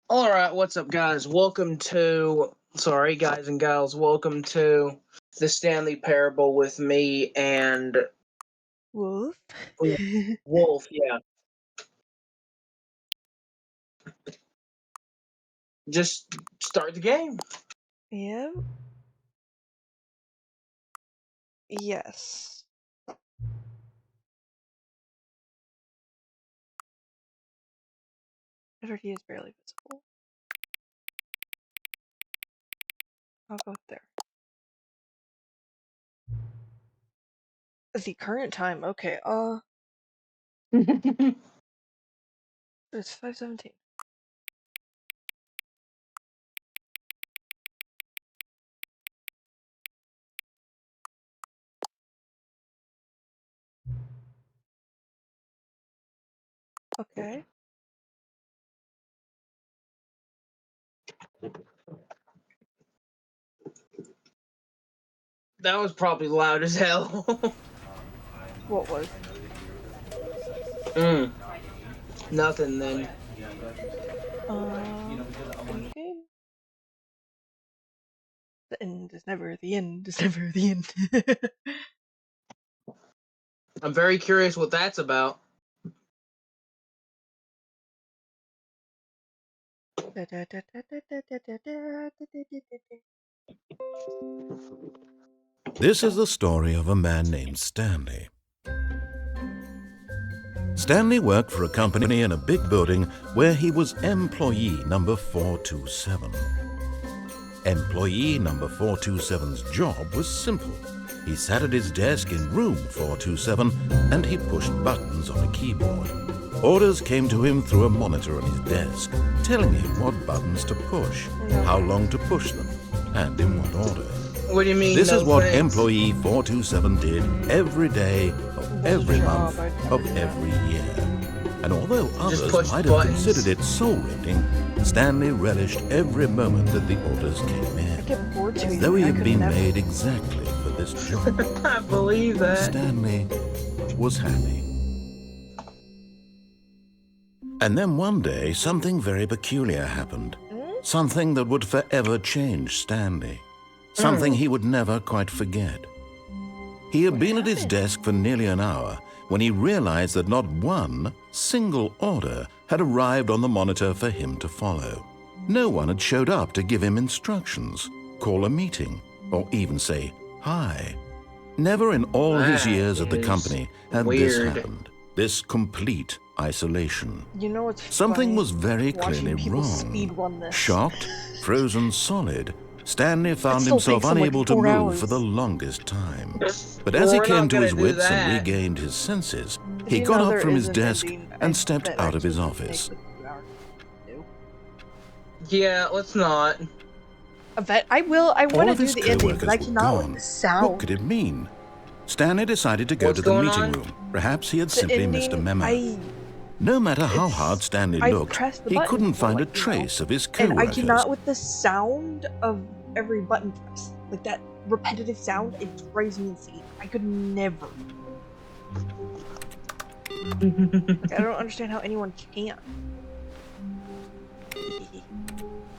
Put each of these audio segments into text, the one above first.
Alright, what's up, guys? Sorry, guys and gals, welcome to the Stanley Parable with me and Wolf. Wolf, yeah. Just start the game. Yeah. Yes. SRT is barely visible. I'll go there. The current time, okay, it's 5:17. Okay. That was probably loud as hell. What was? Nothing then. Okay. The end is never the end is never the end. I'm very curious what that's about. This is the story of a man named Stanley. Stanley worked for a company in a big building where he was employee number 427. Employee number 427's job was simple. He sat at his desk in room 427 and he pushed buttons on a keyboard. Orders came to him through a monitor on his desk, telling him what buttons to push, how long to push them, and in what order. What do you mean? This no is what thanks? Employee 427 did every day of every month of every year. And although others push might have buttons. considered it soul-rending, Stanley relished every moment that the orders came I in, get bored too as easily. though he I had could been never- made exactly for this job. I believe that. Stanley was happy. And then one day, something very peculiar happened. Something that would forever change Stanley. Something he would never quite forget. He had been at his desk for nearly an hour when he realized that not one single order had arrived on the monitor for him to follow. No one had showed up to give him instructions, call a meeting, or even say hi. Never in all his That years at the is company had this weird. happened. This complete isolation. You know what's Something funny? was very Watching clearly people wrong. speedrun this. Shocked, frozen solid, Stanley found still himself takes him, like, unable to 4 move hours. for the longest time. But as he We're came not to gonna his do wits and that. regained his senses, Did he you got know up there from his is an desk ending and stepped that out of his actually office. takes, like, 2 hours to do? Yeah, let's not. I All want to of do his the ending, but co-workers I were cannot with gone. the sound. What could it mean? Stanley decided to go What's to the going meeting on? room. Perhaps he had The simply missed a ending, memo. No matter how hard Stanley I've looked, pressed the he button couldn't before, find a like, you know, trace of his and I co-workers. cannot with the sound of every button press. Like that repetitive sound, it drives me insane. I could never. Like, I don't understand how anyone can.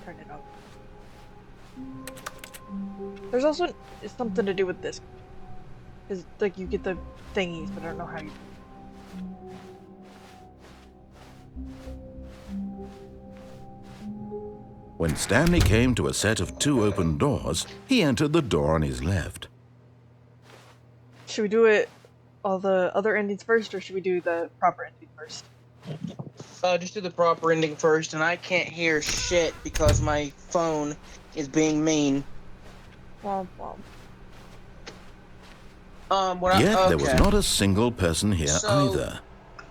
Turn it off. There's also something to do with this. Because, like, you get the thingies, but I don't know how you. When Stanley came to a set of 2 open doors, he entered the door on his left. Should we do it all the other endings first, or should we do the proper ending first? Just do the proper ending first, and I can't hear shit because my phone is being mean. Womp womp. Yet there was not a single person here either.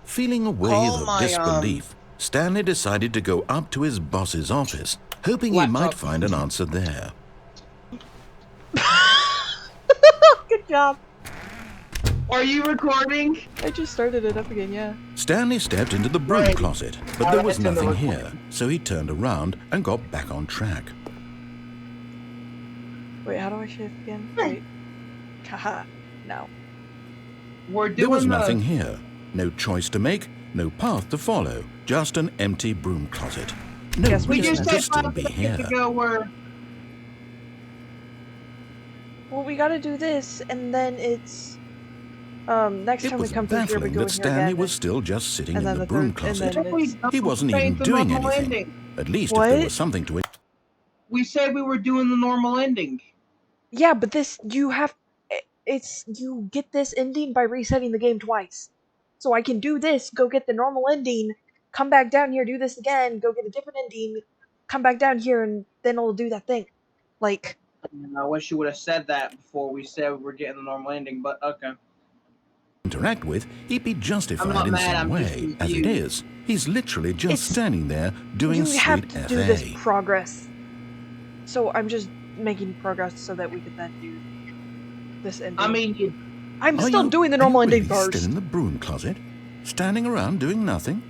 Feeling a wave of disbelief, Stanley decided to go up to his boss's office, hoping he might find an answer there. Good job. Are you recording? I just started it up again, yeah. Stanley stepped into the broom closet, but there was nothing here, so he turned around and got back on track. Wait, how do I shift again? Wait. Haha. No. There was nothing here. No choice to make, no path to follow, just an empty broom closet. No Guess We reason just to said still 5 be seconds here. ago we're... Well, we gotta do this, and then it's next It time we was come through here, we baffling go that in here Stanley again, was still just sitting and in then the the broom third, and closet. then it's He wasn't Saying even the doing normal anything. ending. At least if there What? was something to it. We said we were doing the normal ending. Yeah, but this you get this ending by resetting the game twice. So I can do this, go get the normal ending, come back down here, do this again, go get a different ending, come back down here, and then it'll do that thing. Like, I wish you would have said that before we said we were getting the normal ending, but okay. Interact with, he'd be I'm justified not in mad, some I'm just way. As it confused. is, he's literally just It's- standing there doing you sweet have to FA. do this progress. So I'm just making progress so that we could then do this ending. I mean, I'm still doing the normal are you ending really first. still in the broom closet? Standing around doing nothing?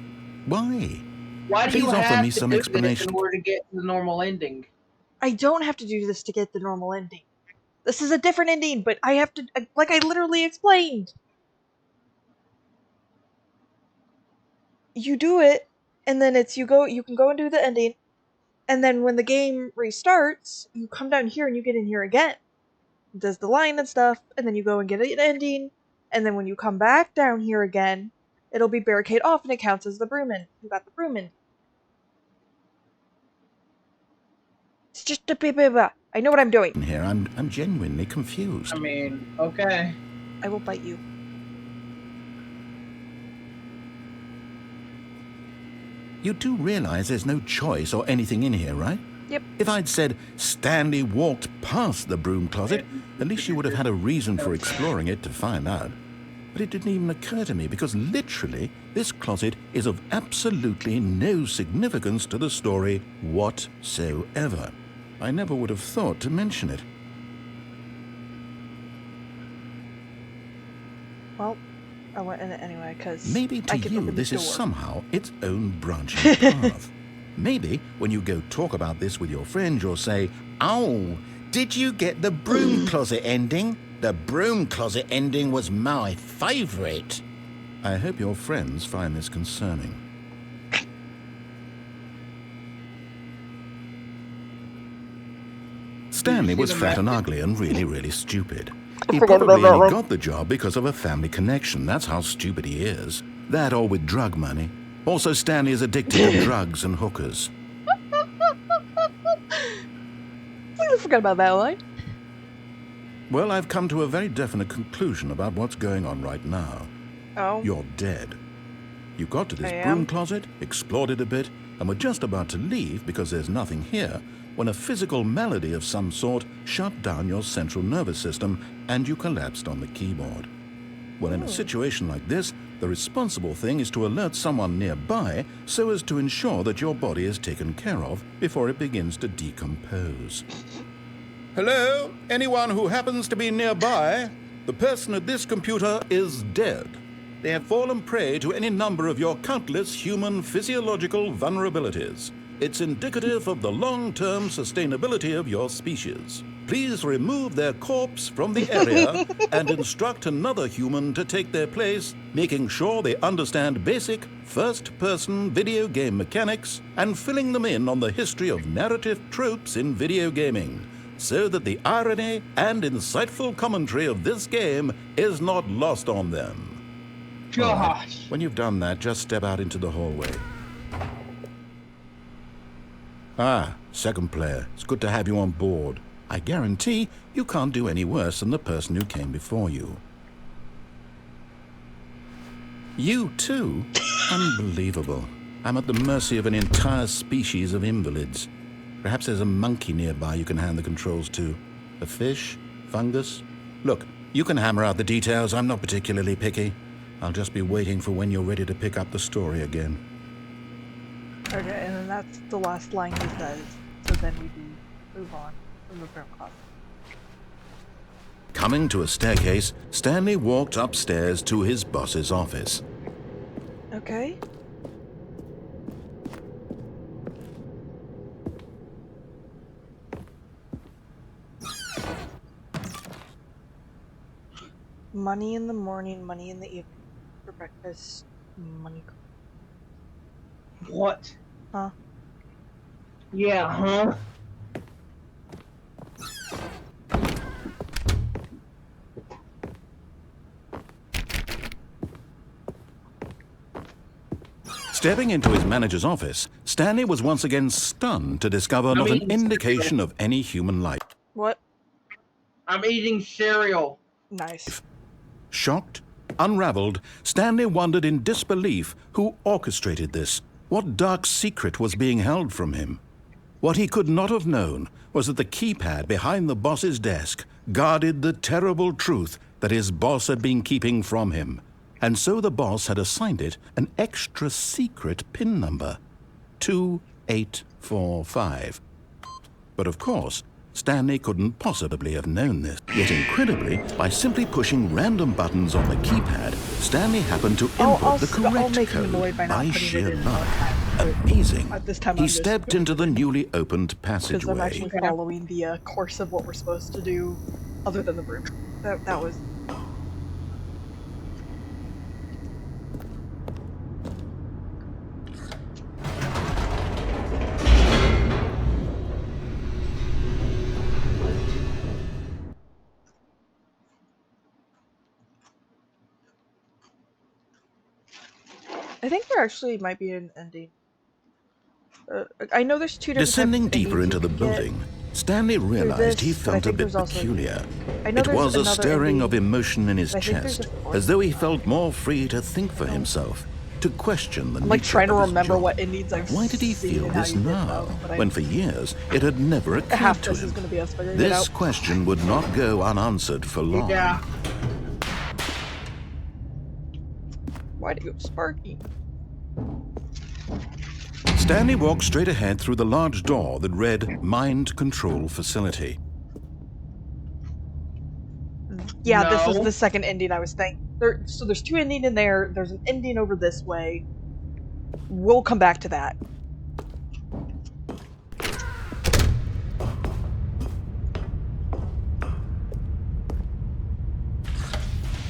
Why? why do you Please offer have me to some do explanation. this in order to get to the normal ending? I don't have to do this to get the normal ending. This is a different ending, but I have to, like I literally explained. You do it, and then you can go and do the ending, and then when the game restarts, you come down here and you get in here again. It does the line and stuff, and then you go and get an ending, and then when you come back down here again, it'll be barricade off and it counts as the broom end. You got the broom end. It's just a bit. I know what I'm doing. Here, I'm genuinely confused. I mean, okay. I will bite you. You do realize there's no choice or anything in here, right? Yep. If I'd said Stanley walked past the broom closet, at least you would have had a reason for exploring it to find out. But it didn't even occur to me because literally this closet is of absolutely no significance to the story whatsoever. I never would have thought to mention it. Well, I went in it anyway because Maybe to I can you open this the is door. somehow its own branching path. Maybe when you go talk about this with your friend, you'll say, "Oh, did you get the broom closet ending? The broom closet ending was my favourite." I hope your friends find this concerning. Stanley was fat and ugly and really stupid. He probably only got the job because of a family connection. That's how stupid he is. That or with drug money. Also, Stanley is addicted to drugs and hookers. I forgot about that line. Well, I've come to a very definite conclusion about what's going on right now. Oh. You're dead. You got to this I broom am? closet, explored it a bit, and were just about to leave because there's nothing here when a physical malady of some sort shut down your central nervous system and you collapsed on the keyboard. Well, in a situation like this, the responsible thing is to alert someone nearby so as to ensure that your body is taken care of before it begins to decompose. Hello? Anyone who happens to be nearby? The person at this computer is dead. They have fallen prey to any number of your countless human physiological vulnerabilities. It's indicative of the long-term sustainability of your species. Please remove their corpse from the area and instruct another human to take their place, making sure they understand basic first-person video game mechanics and filling them in on the history of narrative tropes in video gaming, so that the irony and insightful commentary of this game is not lost on them. All right. Gosh. When you've done that, just step out into the hallway. Ah, second player. It's good to have you on board. I guarantee you can't do any worse than the person who came before you. You too? Unbelievable. I'm at the mercy of an entire species of invalids. Perhaps there's a monkey nearby you can hand the controls to. A fish? Fungus? Look, you can hammer out the details. I'm not particularly picky. I'll just be waiting for when you're ready to pick up the story again. Okay, and then that's the last line he says. So then we do move on from the broom closet. Coming to a staircase, Stanley walked upstairs to his boss's office. Okay. Money in the morning, money in the evening. For breakfast, money. What? Huh? Yeah, huh? Stepping into his manager's office, Stanley was once again stunned to discover not an indication of any human life. What? I'm eating cereal. Nice. Shocked, unraveled, Stanley wondered in disbelief who orchestrated this. What dark secret was being held from him? What he could not have known was that the keypad behind the boss's desk guarded the terrible truth that his boss had been keeping from him. And so the boss had assigned it an extra secret PIN number, 2845. But of course, Stanley couldn't possibly have known this. Yet incredibly, by simply pushing random buttons on the keypad, Stanley happened to input the correct code by sheer luck. Amazing. He stepped into the newly opened passageway. Because I'm actually following the course of what we're supposed to do, other than the room. That was... I think there actually might be an ending. I know there's two different Descending deeper into the building, Stanley realized he felt a bit peculiar. It was a stirring of emotion in his chest, as though he felt more free to think for himself, to question the nature of his job. I'm like trying to remember what endings I've seen. Why did he feel this now, when for years it had never occurred to him? This question would not go unanswered for long. Yeah. Why'd it go Sparky? Stanley walked straight ahead through the large door that read Mind Control Facility. Yeah, No. This is the second ending I was thinking. So there's two endings in there. There's an ending over this way. We'll come back to that.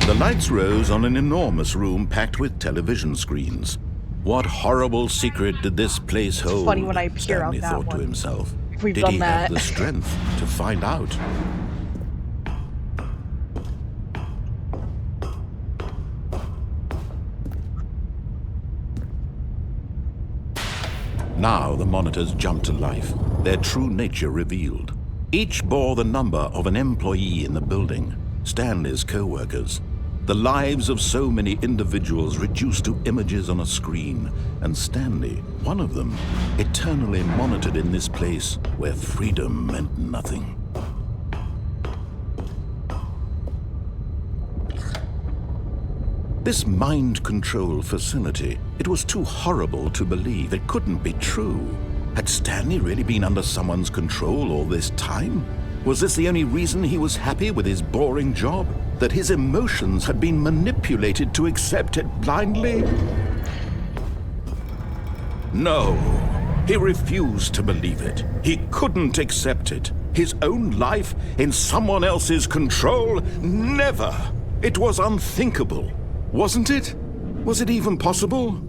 The lights rose on an enormous room packed with television screens. What horrible secret did this place hold? It's funny when I appear Stanley out that thought to one. himself. We've Did done he that. have the strength to find out? Now the monitors jumped to life, their true nature revealed. Each bore the number of an employee in the building, Stanley's co-workers. The lives of so many individuals reduced to images on a screen, and Stanley, one of them, eternally monitored in this place where freedom meant nothing. This mind control facility, it was too horrible to believe. It couldn't be true. Had Stanley really been under someone's control all this time? Was this the only reason he was happy with his boring job? That his emotions had been manipulated to accept it blindly? No, he refused to believe it. He couldn't accept it. His own life in someone else's control? Never! It was unthinkable. Wasn't it? Was it even possible?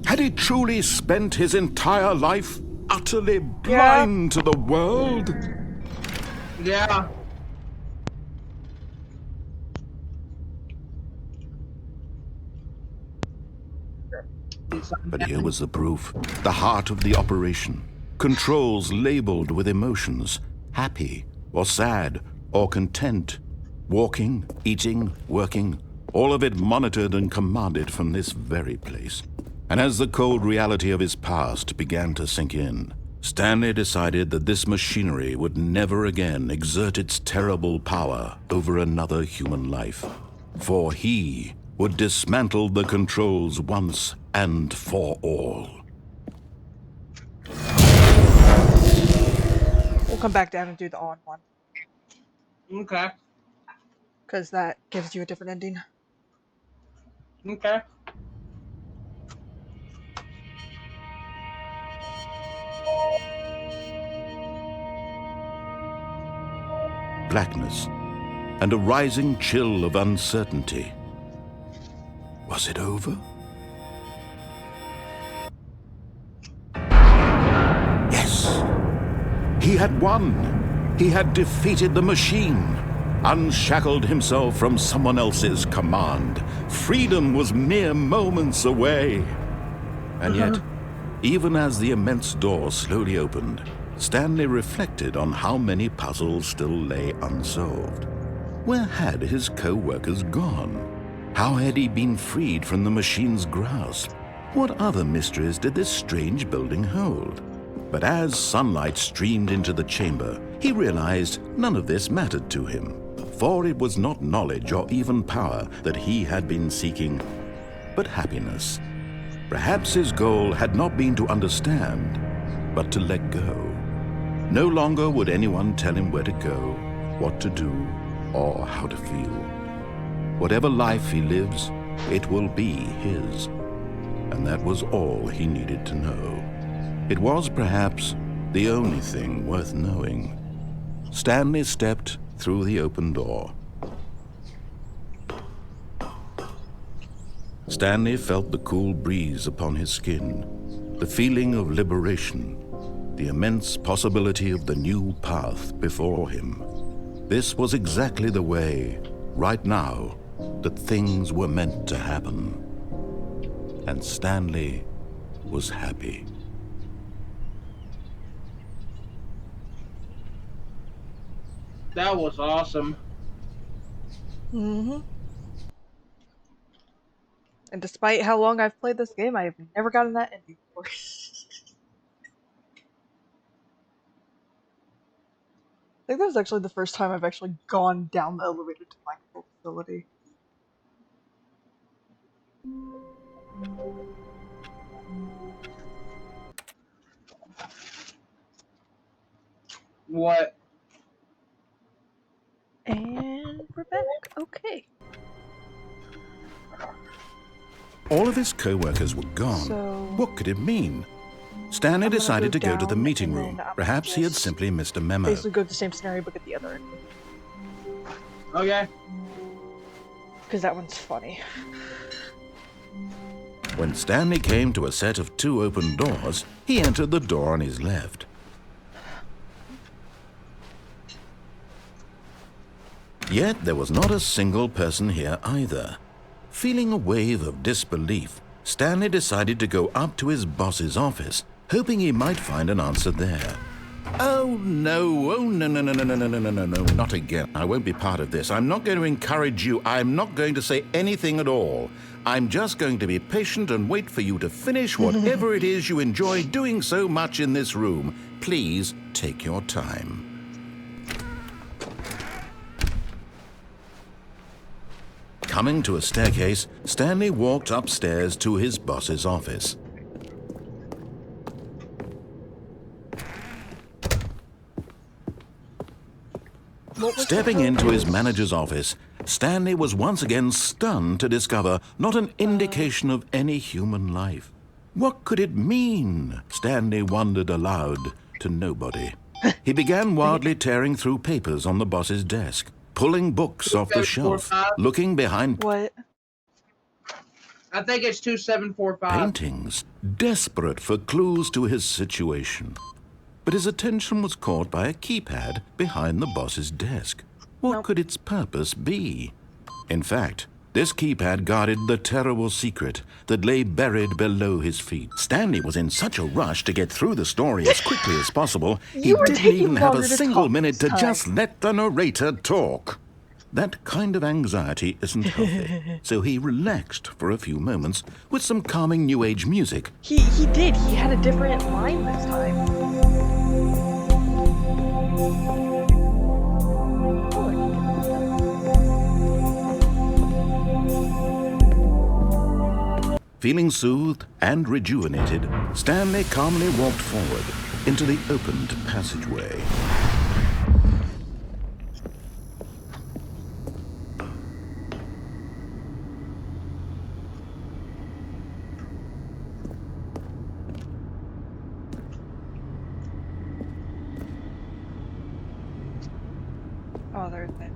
Had he truly spent his entire life utterly blind to the world? Yeah. But here was the proof. The heart of the operation. Controls labeled with emotions. Happy, or sad, or content. Walking, eating, working. All of it monitored and commanded from this very place. And as the cold reality of his past began to sink in, Stanley decided that this machinery would never again exert its terrible power over another human life. For he would dismantle the controls once and for all. We'll come back down and do the on one. Okay. Because that gives you a different ending. Okay. Blackness and a rising chill of uncertainty. Was it over? Yes, He had won. He had defeated the machine, unshackled himself from someone else's command. Freedom was mere moments away. And yet, even as the immense door slowly opened, Stanley reflected on how many puzzles still lay unsolved. Where had his co-workers gone? How had he been freed from the machine's grasp? What other mysteries did this strange building hold? But as sunlight streamed into the chamber, he realized none of this mattered to him, for it was not knowledge or even power that he had been seeking, but happiness. Perhaps his goal had not been to understand, but to let go. No longer would anyone tell him where to go, what to do, or how to feel. Whatever life he lives, it will be his. And that was all he needed to know. It was perhaps the only thing worth knowing. Stanley stepped through the open door. Stanley felt the cool breeze upon his skin, the feeling of liberation, the immense possibility of the new path before him. This was exactly the way, right now, that things were meant to happen. And Stanley was happy. That was awesome. Mm-hmm. And despite how long I've played this game, I have never gotten that ending before. I think that was actually the first time I've actually gone down the elevator to my full facility. What? And we're back. Okay. All of his co-workers were gone. So What could it mean? Stanley I'm gonna decided go to go to the down meeting and room. then I'm Perhaps he had just simply missed a memo. basically go to the same scenario but at the other end. Okay. Because that one's funny. When Stanley came to a set of 2 open doors, he entered the door on his left. Yet there was not a single person here either. Feeling a wave of disbelief, Stanley decided to go up to his boss's office, hoping he might find an answer there. Oh no, not again. I won't be part of this. I'm not going to encourage you. I'm not going to say anything at all. I'm just going to be patient and wait for you to finish whatever it is you enjoy doing so much in this room. Please take your time. Coming to a staircase, Stanley walked upstairs to his boss's office. Stepping into his manager's office, Stanley was once again stunned to discover not an indication of any human life. What could it mean? Stanley wondered aloud to nobody. He began wildly tearing through papers on the boss's desk, pulling books off the shelf, looking behind What? I think it's 2745. paintings, desperate for clues to his situation. But his attention was caught by a keypad behind the boss's desk. What could its purpose be? In fact, this keypad guarded the terrible secret that lay buried below his feet. Stanley was in such a rush to get through the story as quickly as possible, he You were didn't taking even have a longer to single talk minute this to time. just let the narrator talk. That kind of anxiety isn't healthy, so he relaxed for a few moments with some calming New Age music. He did. He had a different line this time. Feeling soothed and rejuvenated, Stanley calmly walked forward into the opened passageway. Oh, there's that.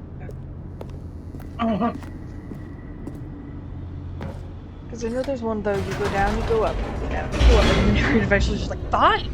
Because I know there's one though, you go down, you go up, you go down, you go up, and then you're eventually just like, fine!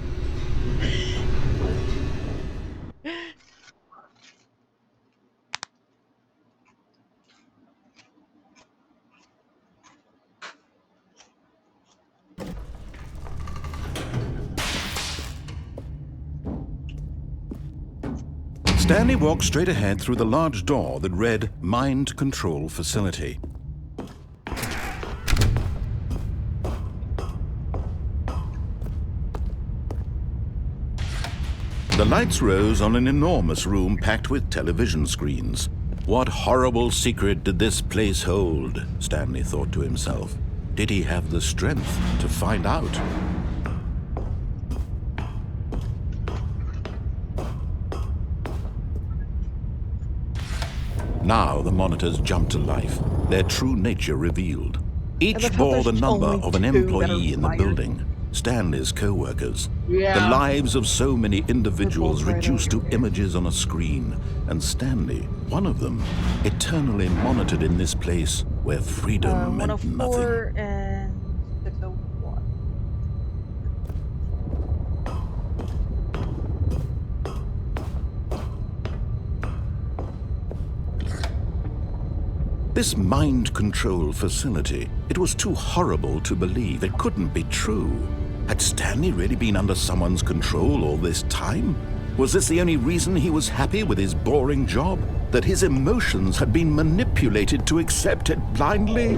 Stanley walked straight ahead through the large door that read Mind Control Facility. The lights rose on an enormous room packed with television screens. What horrible secret did this place hold? Stanley thought to himself. Did he have the strength to find out? Now the monitors jumped to life, their true nature revealed. Each bore the number of an employee in the building. Stanley's co-workers. Yeah. The lives of so many individuals reduced to images on a screen. And Stanley, one of them, eternally monitored in this place where freedom meant 104 nothing. and 601. This mind control facility, it was too horrible to believe. It couldn't be true. Had Stanley really been under someone's control all this time? Was this the only reason he was happy with his boring job? That his emotions had been manipulated to accept it blindly?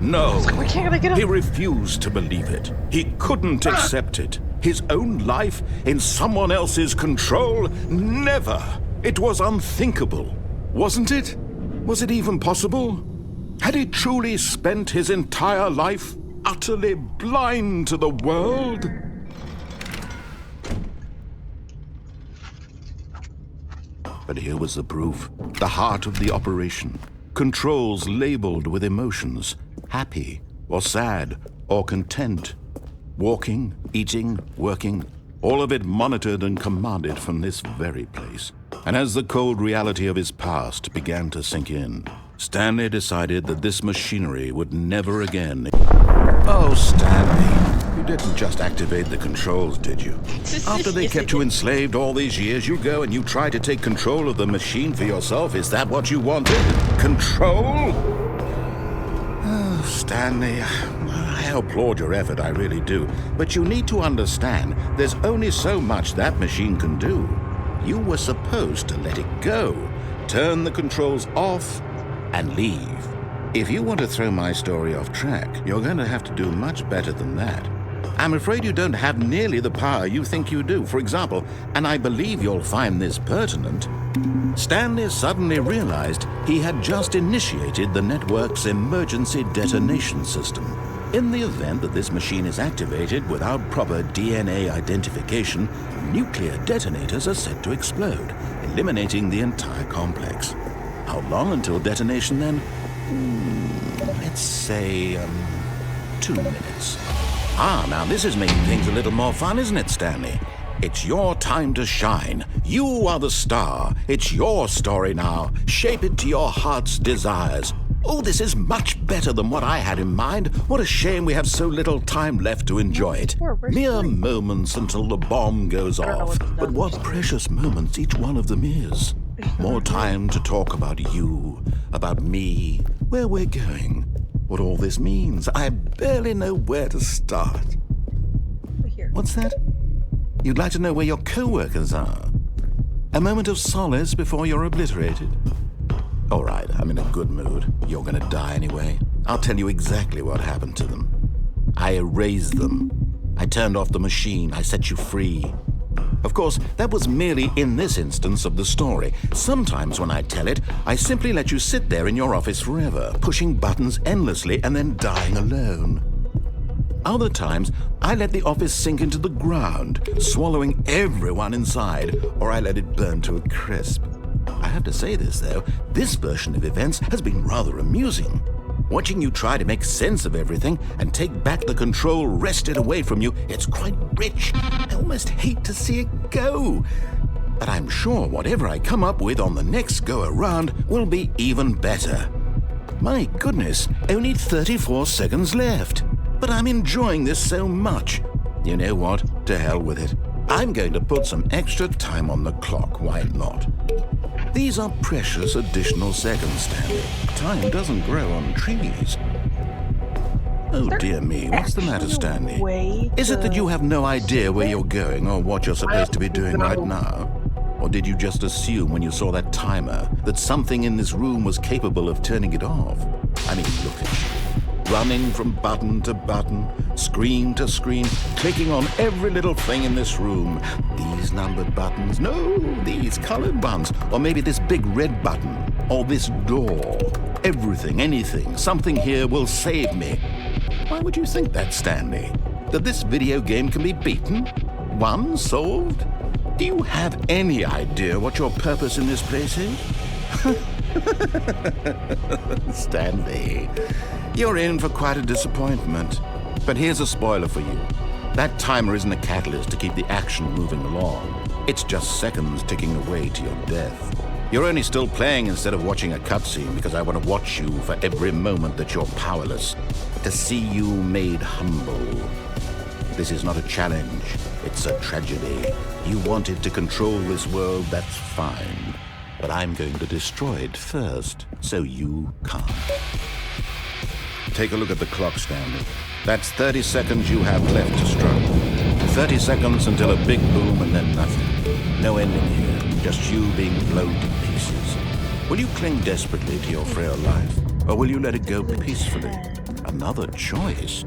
No, Why can't I get up? he refused to believe it. He couldn't accept it. His own life in someone else's control? Never! It was unthinkable. Wasn't it? Was it even possible? Had he truly spent his entire life utterly blind to the world? But here was the proof. The heart of the operation. Controls labeled with emotions. Happy, or sad, or content. Walking, eating, working. All of it monitored and commanded from this very place. And as the cold reality of his past began to sink in, Stanley decided that this machinery would never again... Oh, Stanley, you didn't just activate the controls, did you? After they kept you enslaved all these years, you go and you try to take control of the machine for yourself. Is that what you wanted? Control? Oh, Stanley, I applaud your effort, I really do. But you need to understand, there's only so much that machine can do. You were supposed to let it go, turn the controls off, and leave. If you want to throw my story off track, you're going to have to do much better than that. I'm afraid you don't have nearly the power you think you do. For example, and I believe you'll find this pertinent, Stanley suddenly realized he had just initiated the network's emergency detonation system. In the event that this machine is activated without proper DNA identification, nuclear detonators are set to explode, eliminating the entire complex. How long until detonation then? Let's say, 2 minutes. Ah, now this is making things a little more fun, isn't it, Stanley? It's your time to shine. You are the star. It's your story now. Shape it to your heart's desires. Oh, this is much better than what I had in mind. What a shame we have so little time left to enjoy it. Mere moments until the bomb goes off. But what precious moments each one of them is. More time to talk about you, about me, where we're going, what all this means. I barely know where to start. Here. What's that? You'd like to know where your co-workers are? A moment of solace before you're obliterated? All right, I'm in a good mood. You're gonna die anyway. I'll tell you exactly what happened to them. I erased them. I turned off the machine. I set you free. Of course, that was merely in this instance of the story. Sometimes when I tell it, I simply let you sit there in your office forever, pushing buttons endlessly and then dying alone. Other times, I let the office sink into the ground, swallowing everyone inside, or I let it burn to a crisp. I have to say this, though, this version of events has been rather amusing. Watching you try to make sense of everything and take back the control wrested away from you, it's quite rich. I almost hate to see it go. But I'm sure whatever I come up with on the next go-around will be even better. My goodness, only 34 seconds left. But I'm enjoying this so much. You know what? To hell with it. I'm going to put some extra time on the clock, why not? These are precious additional seconds, Stanley. Time doesn't grow on trees. Oh dear me, what's the matter, Stanley? Way Is it that you have no idea where save it? you're going or what you're supposed to be doing right now? Or did you just assume when you saw that timer that something in this room was capable of turning it off? I mean, look at you. Running from button to button, screen to screen, clicking on every little thing in this room. These numbered buttons, no, these colored ones. Or maybe this big red button, or this door. Everything, anything, something here will save me. Why would you think that, Stanley? That this video game can be beaten? Won? Solved? Do you have any idea what your purpose in this place is? Stanley, you're in for quite a disappointment. But here's a spoiler for you. That timer isn't a catalyst to keep the action moving along. It's just seconds ticking away to your death. You're only still playing instead of watching a cutscene because I want to watch you for every moment that you're powerless. To see you made humble. This is not a challenge. It's a tragedy. You wanted to control this world, that's fine. But I'm going to destroy it first, so you can't. Take a look at the clock, Stanley. That's 30 seconds you have left to struggle. 30 seconds until a big boom and then nothing. No ending here, just you being blown to pieces. Will you cling desperately to your frail life, or will you let it go peacefully? Another choice.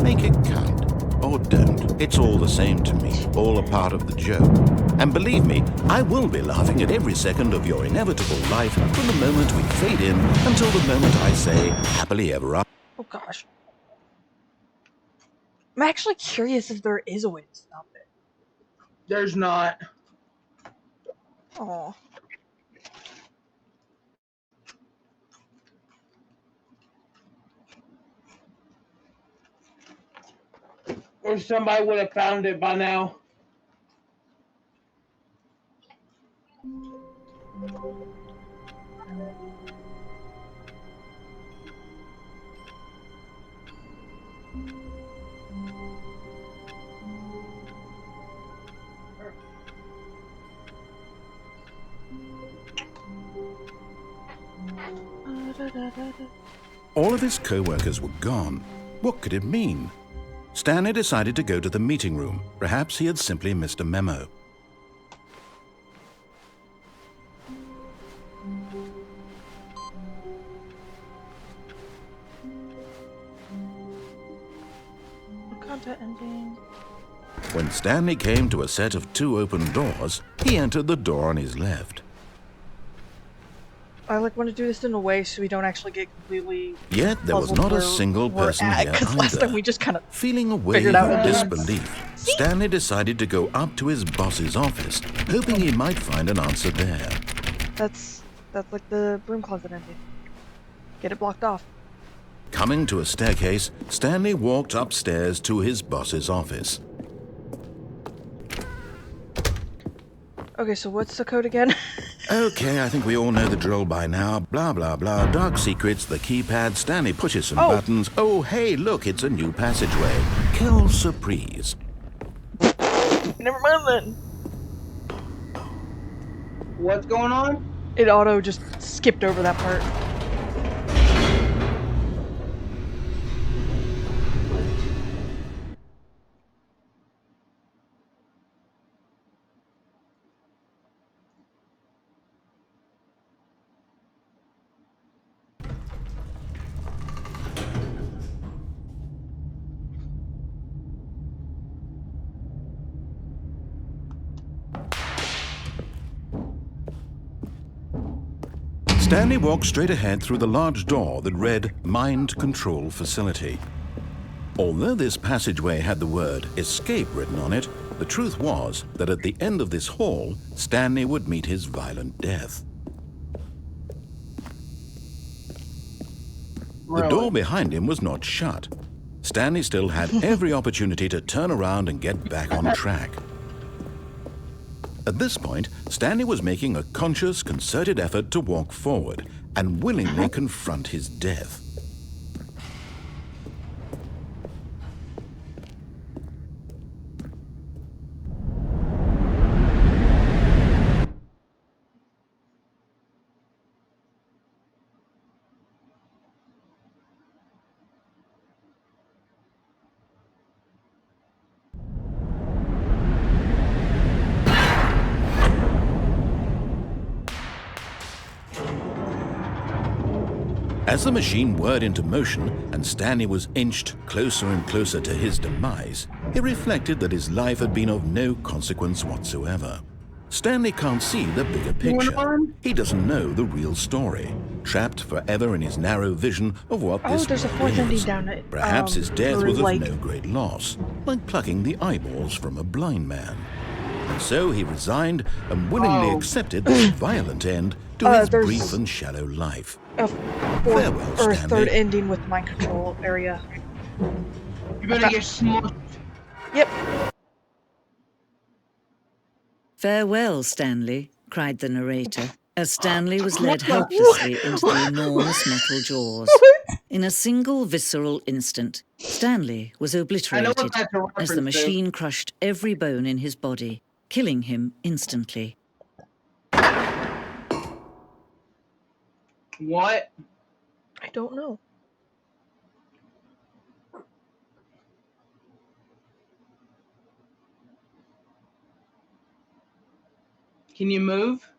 Make it count. Or don't. It's all the same to me. All a part of the joke. And believe me, I will be laughing at every second of your inevitable life from the moment we fade in until the moment I say, happily ever after. Oh gosh. I'm actually curious if there is a way to stop it. There's not. Oh. Or somebody would have found it by now. All of his co-workers were gone. What could it mean? Stanley decided to go to the meeting room. Perhaps he had simply missed a memo. Content ending. When Stanley came to a set of 2 open doors, he entered the door on his left. I want to do this in a way so we don't actually get completely. Yet there was not a single person here Because last time we either. just kind of. Feeling a wave figured out of what it was. disbelief, Stanley decided to go up to his boss's office, hoping he might find an answer there. That's like the broom closet ending. Get it blocked off. Coming to a staircase, Stanley walked upstairs to his boss's office. Okay, so what's the code again? Okay, I think we all know the drill by now. Blah, blah, blah. Dark secrets, the keypad. Stanley pushes some buttons. Oh, hey, look, it's a new passageway. Quelle surprise. Never mind then. What's going on? It auto just skipped over that part. Stanley walked straight ahead through the large door that read Mind Control Facility. Although this passageway had the word escape written on it, the truth was that at the end of this hall, Stanley would meet his violent death. The door behind him was not shut. Stanley still had every opportunity to turn around and get back on track. At this point, Stanley was making a conscious, concerted effort to walk forward and willingly confront his death. As the machine whirred into motion and Stanley was inched closer and closer to his demise, he reflected that his life had been of no consequence whatsoever. Stanley can't see the bigger picture. He doesn't know the real story, trapped forever in his narrow vision of what this there's a world fourth ending is. down it. Perhaps his death or was like- of no great loss, like plucking the eyeballs from a blind man. And so he resigned and willingly accepted this violent end to his there's- brief and shallow life. A Farewell, fourth or Stanley. third ending with mind control area. You better get smushed. Yep. "Farewell, Stanley," cried the narrator, as Stanley was led helplessly into the enormous metal jaws. In a single visceral instant, Stanley was obliterated that's a reference as the to. machine crushed every bone in his body, killing him instantly. What? I don't know. Can you move?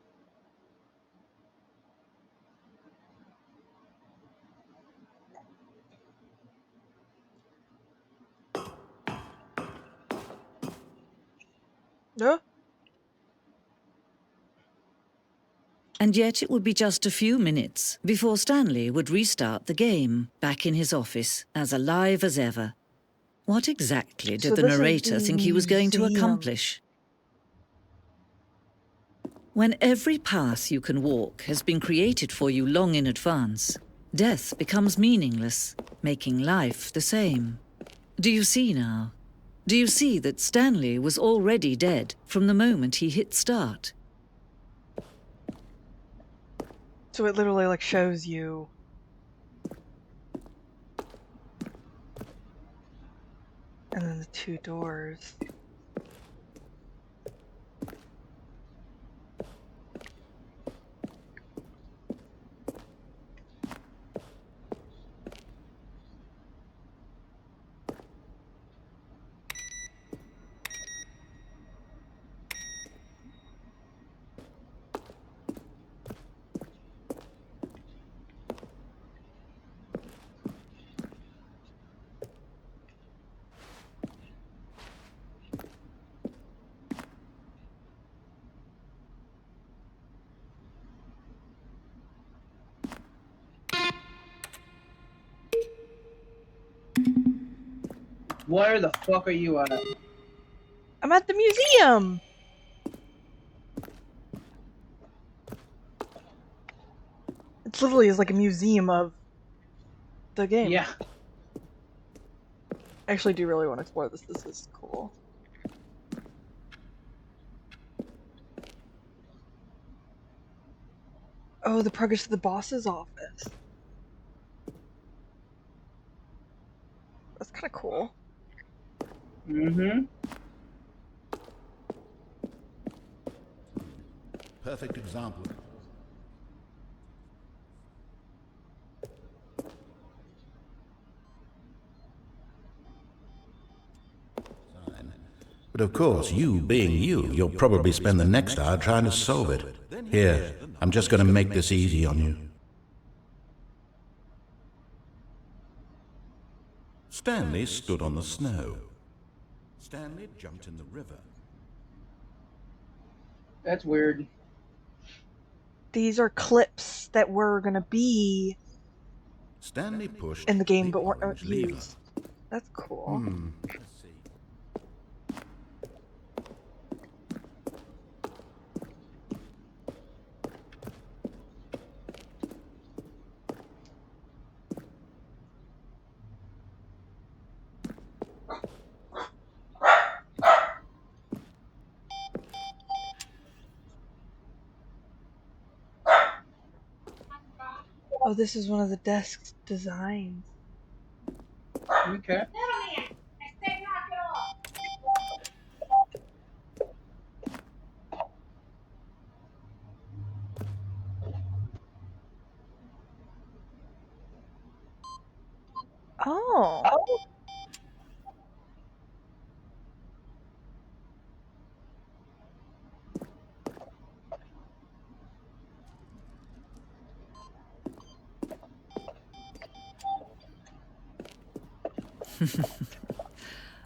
No? And yet it would be just a few minutes before Stanley would restart the game, back in his office, as alive as ever. What exactly did So the this is narrator the think he was going to museum. accomplish? When every path you can walk has been created for you long in advance, death becomes meaningless, making life the same. Do you see now? Do you see that Stanley was already dead from the moment he hit start? So it literally like shows you. And then the two doors. Where the fuck are you at? I'm at the museum! It's literally is like a museum of the game. Yeah. I actually do really want to explore this. This is cool. Oh, the progress of the boss's office. That's kind of cool. Mm-hmm. Perfect example. But of course, you being you, you'll probably spend the next hour trying to solve it. Here, I'm just going to make this easy on you. Stanley stood on the snow. Stanley jumped in the river. That's weird. These are clips that were gonna be Stanley pushed in the game but weren't orange lever. used. That's cool. Let's see. Oh, this is one of the desk's designs. Okay. Oh.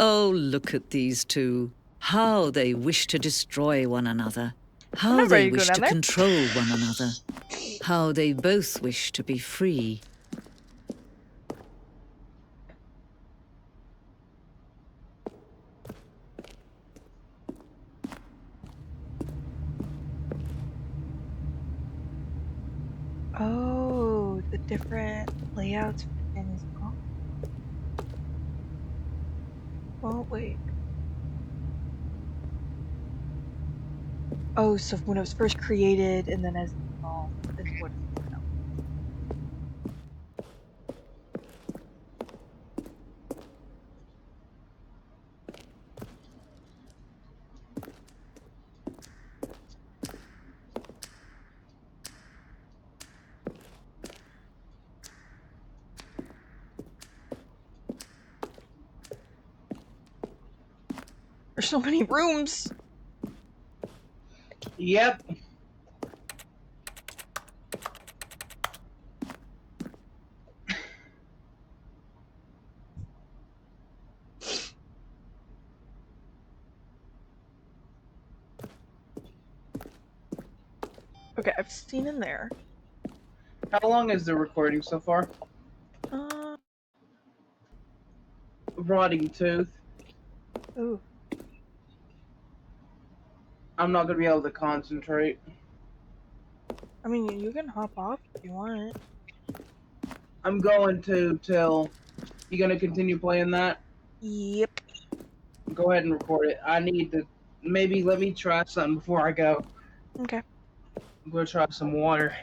Oh, look at these two. How they wish to destroy one another. How not ready they to go wish down to there. control one another. How they both wish to be free. Oh, the different layouts within his phone. Oh, wait. Oh, so when it was first created and then as it evolved is what it's now. There's so many rooms! Yep. Okay, I've seen in there. How long is the recording so far? Uh, Rotting tooth. ooh. I'm not gonna be able to concentrate. I mean, you can hop off if you want. I'm going to till. You gonna continue playing that? Yep. Go ahead and record it. I need to. Maybe let me try something before I go. Okay. I'm gonna try some water.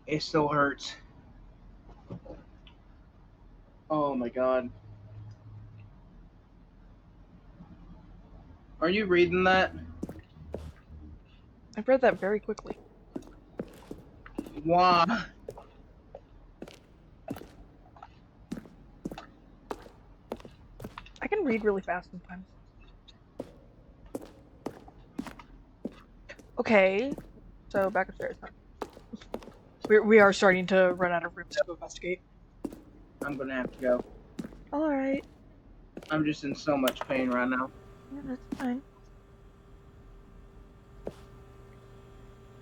It still hurts. Oh my god. Are you reading that? I've read that very quickly. Why? I can read really fast sometimes. Okay, so back upstairs. Huh? We are starting to run out of rooms to investigate. I'm gonna have to go. Alright. I'm just in so much pain right now. Yeah, that's fine.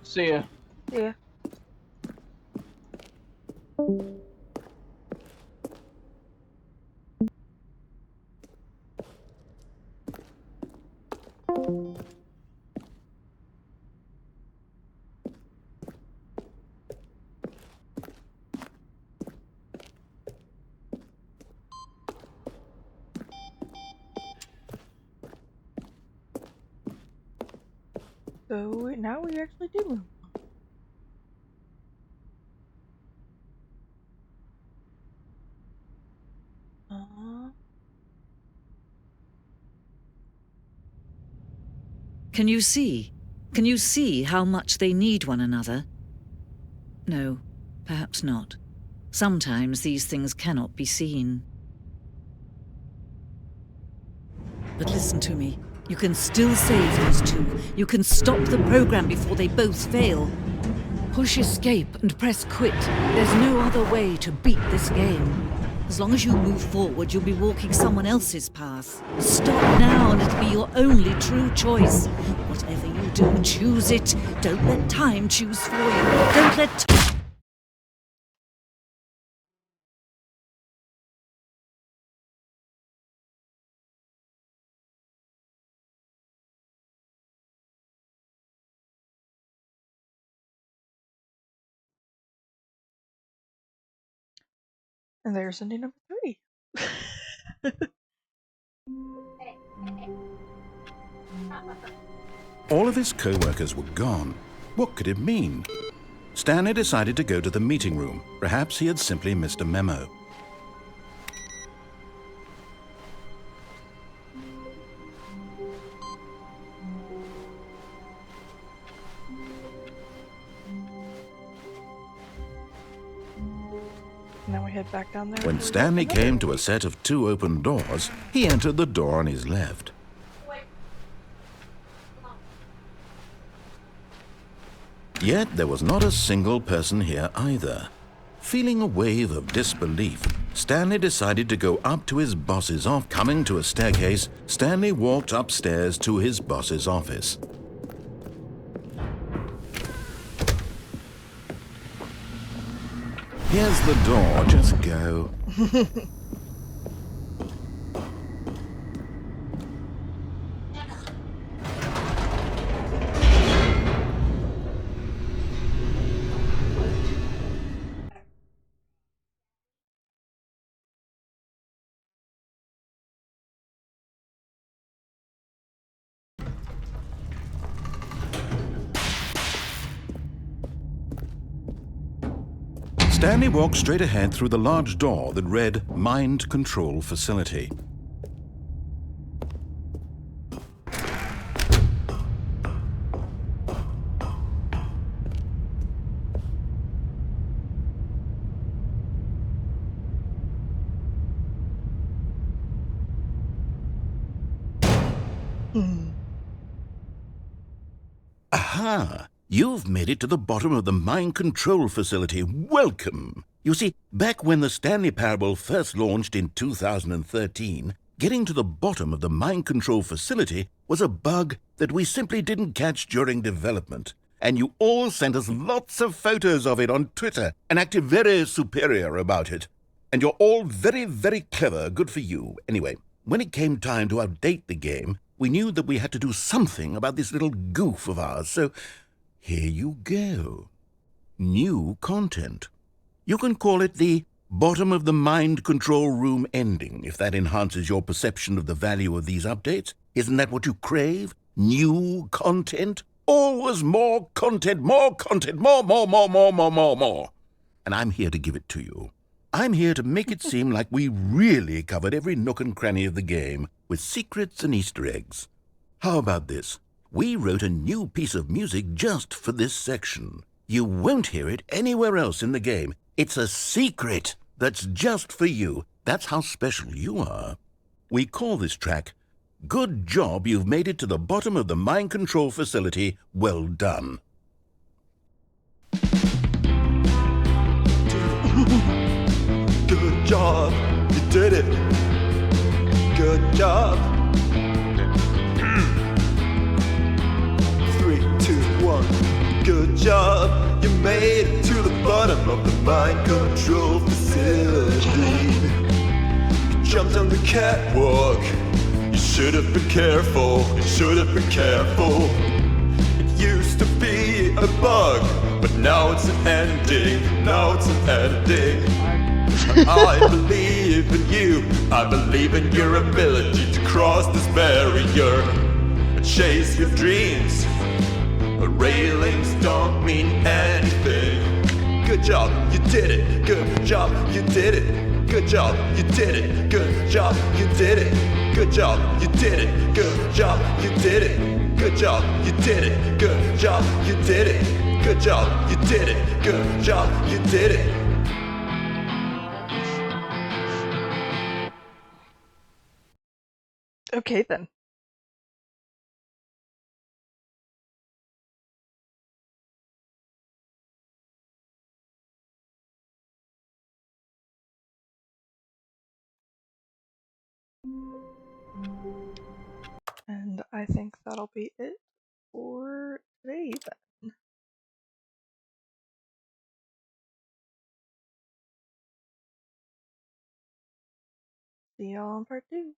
See ya. Yeah. So now we actually do move. Can you see? Can you see how much they need one another? No, perhaps not. Sometimes these things cannot be seen. But listen to me. You can still save these two. You can stop the program before they both fail. Push escape and press quit. There's no other way to beat this game. As long as you move forward, you'll be walking someone else's path. Stop now and it'll be your only true choice. Whatever you do, choose it. Don't let time choose for you. Don't let... And there's Sunday number 3. All of his co-workers were gone. What could it mean? Stanley decided to go to the meeting room. Perhaps he had simply missed a memo. And then we head back down there. When Stanley came to a set of 2 open doors, he entered the door on his left. Yet there was not a single person here either. Feeling a wave of disbelief, Stanley decided to go up to his boss's office. Coming to a staircase, Stanley walked upstairs to his boss's office. Here's the door, just go. Stanley walked straight ahead through the large door that read Mind Control Facility. Aha! You've made it to the bottom of the Mind Control Facility. Welcome! You see, back when the Stanley Parable first launched in 2013, getting to the bottom of the Mind Control Facility was a bug that we simply didn't catch during development. And you all sent us lots of photos of it on Twitter and acted very superior about it. And you're all very, very clever. Good for you. Anyway, when it came time to update the game, we knew that we had to do something about this little goof of ours, so here you go. New content. You can call it the bottom of the mind control room ending, if that enhances your perception of the value of these updates. Isn't that what you crave? New content? Always more content, more content, more. And I'm here to give it to you. I'm here to make it seem like we really covered every nook and cranny of the game with secrets and Easter eggs. How about this? We wrote a new piece of music just for this section. You won't hear it anywhere else in the game. It's a secret that's just for you. That's how special you are. We call this track, Good Job You've Made It to the Bottom of the Mind Control Facility. Well done. Good job, you did it. Good job. 3, 2, 1. Good job, you made it to the bottom of the mind control facility. You jumped on the catwalk. You should have been careful. You should have been careful. It used to be a bug, but now it's an ending. Now it's an ending. I believe in you. I believe in your ability to cross this barrier and chase your dreams. But railings don't mean anything. Good job, you did it. Good job, you did it. Good job, you did it. Good job, you did it. Good job, you did it. Good job, you did it. Good job, you did it. Good job, you did it. Good job, you did it. Good job, you did it. Okay, then. And I think that'll be it for today, then. See y'all on part 2.